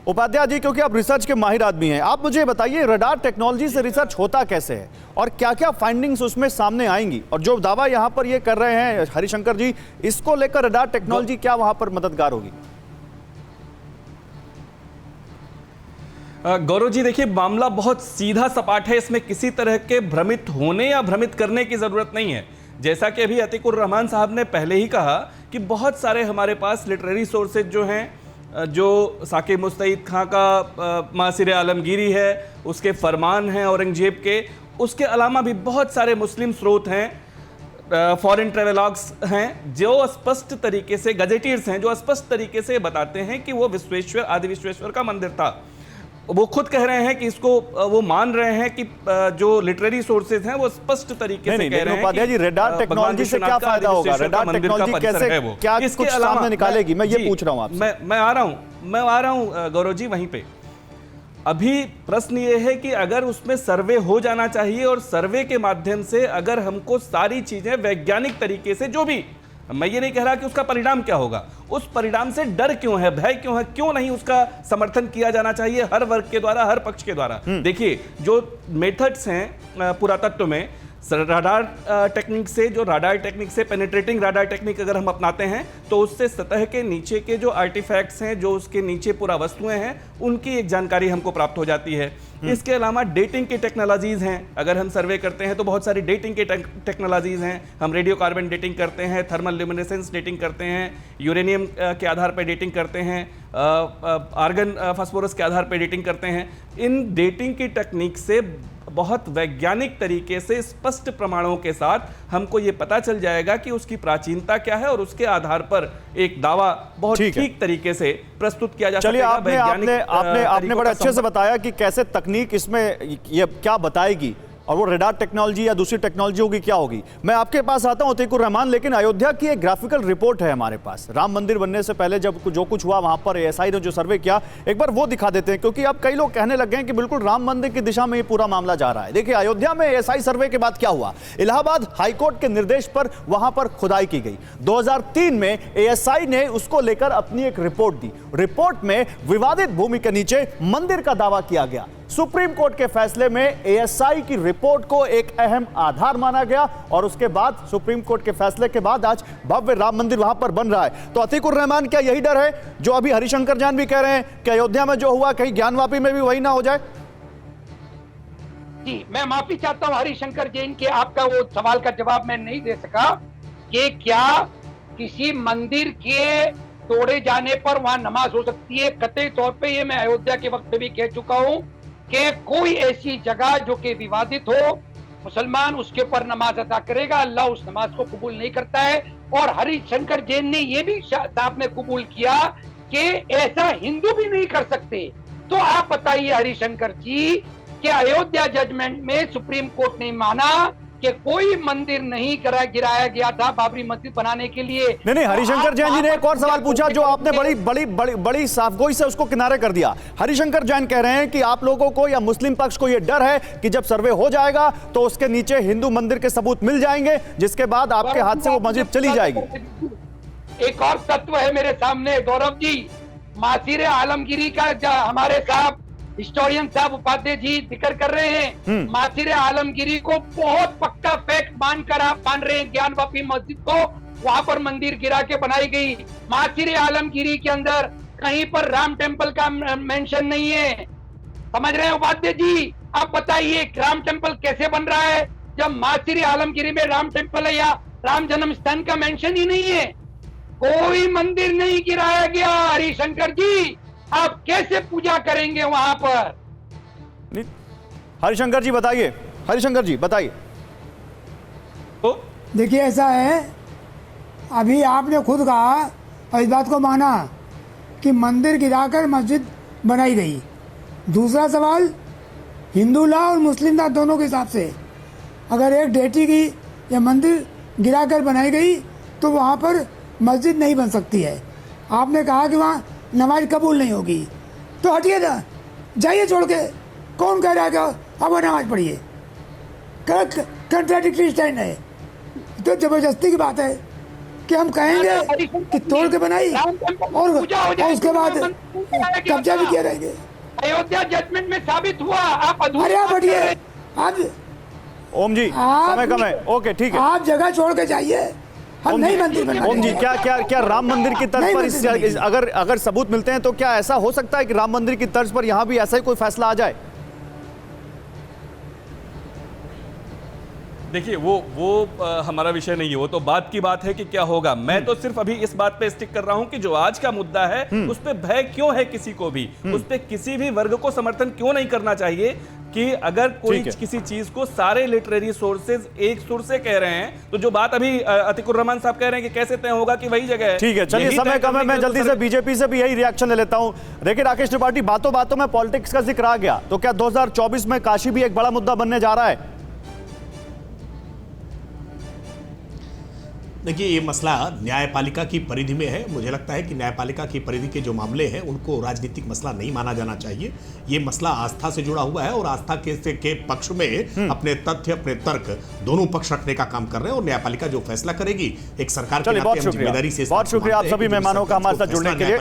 उपाध्याय जी, क्योंकि आप रिसर्च के माहिर आदमी हैं, आप मुझे बताइए रडार टेक्नोलॉजी से रिसर्च होता कैसे है और क्या क्या फाइंडिंग्स उसमें सामने आएंगी, और जो दावा यहां पर ये कर रहे हैं हरिशंकर जी, इसको लेकर रडार टेक्नोलॉजी क्या वहां पर मददगार होगी? गौरव जी, देखिए मामला बहुत सीधा सपाट है, इसमें किसी तरह के भ्रमित होने या भ्रमित करने की जरूरत नहीं है। जैसा कि अभी अतीकुर रहमान साहब ने पहले ही कहा कि बहुत सारे हमारे पास लिटरेरी सोर्सेज जो हैं, जो साकिब मुस्तैद खां का मासिर आलमगीरी है, उसके फरमान हैं औरंगजेब के, उसके अलावा भी बहुत सारे मुस्लिम स्रोत हैं, फॉरेन ट्रेवलॉग्स हैं, जो स्पष्ट तरीके से, गजेटियर्स हैं जो स्पष्ट तरीके से बताते हैं कि वो विश्वेश्वर, आदि विश्वेश्वर का मंदिर था। वो खुद कह रहे हैं कि इसको वो मान रहे हैं कि जो लिटरेरी सोर्सेज हैं वो स्पष्ट तरीके से कह रहे हैं। उपाध्याय जी, रडार टेक्नोलॉजी से क्या फायदा होगा? रडार टेक्नोलॉजी कैसे, क्या कुछ सामने निकालेगी? मैं ये पूछ रहा हूं आपसे। मैं आ रहा हूं गौरव जी वहीं पे। अभी प्रश्न ये है कि अगर उसमें सर्वे हो जाना चाहिए और सर्वे के माध्यम से अगर हमको सारी चीजें वैज्ञानिक तरीके से, जो भी, मैं ये नहीं कह रहा कि उसका परिणाम क्या होगा, उस परिणाम से डर क्यों है, भय क्यों है, क्यों नहीं उसका समर्थन किया जाना चाहिए हर वर्ग के द्वारा, हर पक्ष के द्वारा। देखिए जो मेथड्स हैं पुरातत्व में, राडार टेक्निक से, जो राडार टेक्निक से पेनिट्रेटिंग राडार टेक्निक अगर हम अपनाते हैं तो उससे सतह के नीचे के जो आर्टिफैक्ट्स हैं, जो उसके नीचे पूरा वस्तुएं हैं, उनकी एक जानकारी हमको प्राप्त हो जाती है। इसके अलावा डेटिंग की टेक्नोलॉजीज हैं, अगर हम सर्वे करते हैं तो बहुत सारी डेटिंग की टेक्नोलॉजीज हैं। हम रेडियो कार्बन डेटिंग करते हैं, थर्मल ल्यूमिनेसेंस डेटिंग करते हैं, यूरेनियम के आधार पर डेटिंग करते हैं, आर्गन फास्फोरस के आधार पर डेटिंग करते हैं। इन डेटिंग की टेक्निक से बहुत वैज्ञानिक तरीके से स्पष्ट प्रमाणों के साथ हमको ये पता चल जाएगा कि उसकी प्राचीनता क्या है और उसके आधार पर एक दावा बहुत ठीक तरीके से प्रस्तुत किया जा सकता है। चलिए, आपने बड़े अच्छे से बताया कि कैसे तकनीक इसमें ये क्या बताएगी, और वो रडार टेक्नोलॉजी या दूसरी टेक्नोलॉजी होगी, क्या होगी। मैं आपके पास आता हूं अतीकुर रहमान, लेकिन अयोध्या की एक ग्राफिकल रिपोर्ट है हमारे पास। राम मंदिर बनने से पहले जब जो कुछ हुआ वहां पर एएसआई ने जो सर्वे किया, एक बार वो दिखा देते हैं, क्योंकि अब कई लोग कहने लग गए हैं कि बिल्कुल राम मंदिर की दिशा में ये पूरा मामला जा रहा है। देखिए अयोध्या में एएसआई सर्वे के बाद क्या हुआ। इलाहाबाद हाईकोर्ट के निर्देश पर वहां पर खुदाई की गई। 2003 में एएसआई ने उसको लेकर अपनी एक रिपोर्ट दी। रिपोर्ट में विवादित भूमि के नीचे मंदिर का दावा किया गया। सुप्रीम कोर्ट के फैसले में एएसआई की रिपोर्ट को एक अहम आधार माना गया, और उसके बाद सुप्रीम कोर्ट के फैसले के बाद आज भव्य राम मंदिर वहां पर बन रहा है। तो अतीकुर रहमान, क्या यही डर है जो अभी हरिशंकर जान भी कह रहे हैं कि अयोध्या में जो हुआ कहीं ज्ञानवापी में भी वही ना हो जाए? जी, मैं माफी चाहता हूं हरिशंकर जैन के, आपका वो सवाल का जवाब मैं नहीं दे सका कि क्या किसी मंदिर के तोड़े जाने पर वहां नमाज हो सकती है। कतई तौर पे ये मैं अयोध्या के वक्त भी कह चुका हूं कि कोई ऐसी जगह जो कि विवादित हो, मुसलमान उसके ऊपर नमाज अदा करेगा, अल्लाह उस नमाज को कबूल नहीं करता है। और हरिशंकर जैन ने यह भी साहब ने कबूल किया कि ऐसा हिंदू भी नहीं कर सकते। तो आप बताइए हरिशंकर जी कि अयोध्या जजमेंट में सुप्रीम कोर्ट ने माना कि कोई मंदिर नहीं गिराया गया था बाबरी मस्जिद बनाने के लिए। नहीं, हरिशंकर जैन जी ने एक और सवाल पूछा जो आपने बड़ी साफगोई से उसको किनारे कर दिया। हरिशंकर जैन कह रहे हैं कि आप लोगों को या मुस्लिम पक्ष को यह डर है कि जब सर्वे हो जाएगा तो उसके नीचे हिंदू मंदिर के सबूत मिल जाएंगे, जिसके बाद आपके हाथ से वो मस्जिद चली जाएगी। एक और तत्व है मेरे सामने गौरव जी, मासिर आलमगीरी का हमारे साहब हिस्टोरियन साहब उपाध्याय जी जिक्र कर रहे हैं। मासिर आलमगीरी को बहुत पक्का फैक्ट मानकर आप मान रहे हैं। ज्ञानवापी मस्जिद को वहां पर मंदिर गिरा के बनाई गई। मासिर आलमगीरी के अंदर कहीं पर राम टेम्पल का मेंशन नहीं है। समझ रहे हैं उपाध्याय जी? आप बताइए राम टेम्पल कैसे बन रहा है जब मासिर आलमगीरी में राम टेम्पल है या राम जन्म स्थान का मेंशन ही नहीं है। कोई मंदिर नहीं गिराया गया। हरिशंकर जी, आप कैसे पूजा करेंगे वहां पर? हरिशंकर जी बताइए, हरिशंकर जी बताइए। देखिए ऐसा है, अभी आपने खुद कहा और इस बात को माना कि मंदिर गिराकर मस्जिद बनाई गई। दूसरा सवाल, हिंदू लॉ और मुस्लिम लॉ दोनों के हिसाब से अगर एक डेटी की या मंदिर गिराकर बनाई गई तो वहाँ पर मस्जिद नहीं बन सकती है। आपने कहा कि वहाँ नमाज कबूल नहीं होगी, तो हटिए ना, जाइए छोड़ के। कौन कह रहा है कि अब नमाज पढ़िए? कंट्राडिक्टरी स्टैंड है, तो जबरदस्ती की बात है। कि हम कहेंगे कि तोड़ के बनाई और उसके बाद कब्जा भी किया रहेंगे। अयोध्या जजमेंट में साबित हुआ। आप अधूरी अरे आप बात कर हटिए, रहे हैं। आप ओम जी समय कम है, ओके ठीक है। आप जगह छोड़ के जाइए, हम नहीं मंदिर बना ओम जी देंगे। क्या क्या क्या राम मंदिर की तर्ज नहीं पर मंदिर बनेगी। अगर अगर सबूत मिलते हैं तो क्या ऐसा हो सकता है कि राम मंदिर की तर्ज पर यहां भी ऐसा ही कोई फैसला आ जाए? देखिए वो हमारा विषय नहीं है, वो तो बात की बात है कि क्या होगा। मैं तो सिर्फ अभी इस बात पे स्टिक कर रहा हूं कि जो आज का मुद्दा है उस पे भय क्यों है किसी को भी, उस पे किसी भी वर्ग को समर्थन क्यों नहीं करना चाहिए कि अगर कोई ठीक है। किसी चीज को सारे लिटरेरी सोर्सेज एक सुर से कह रहे हैं तो जो बात अभी अतिकुर रहमान साहब कह रहे हैं कि कैसे तय होगा कि वही जगह है। ठीक है, चलिए यही समय तय कम है, करने मैं के लिए जल्दी तो से बीजेपी से भी यही रिएक्शन ले लेता हूं। देखिए राकेश त्रिपाठी, बातों बातों में पॉलिटिक्स का जिक्र आ गया, तो क्या 2024 में काशी भी एक बड़ा मुद्दा बनने जा रहा है? देखिए ये मसला न्यायपालिका की परिधि में है। मुझे लगता है कि न्यायपालिका की परिधि के जो मामले हैं उनको राजनीतिक मसला नहीं माना जाना चाहिए। ये मसला आस्था से जुड़ा हुआ है और आस्था के पक्ष में अपने तथ्य अपने तर्क दोनों पक्ष रखने का काम कर रहे हैं और न्यायपालिका जो फैसला करेगी एक सरकार के चलिए नाते बहुत हम शुक्रिया, जिम्मेदारी से इस बहुत बात को शुक्रिया आप मानते हैं सभी कि जो मेहमानों का सरकार हमारे को साथ जुड़ने फैसला के लिए।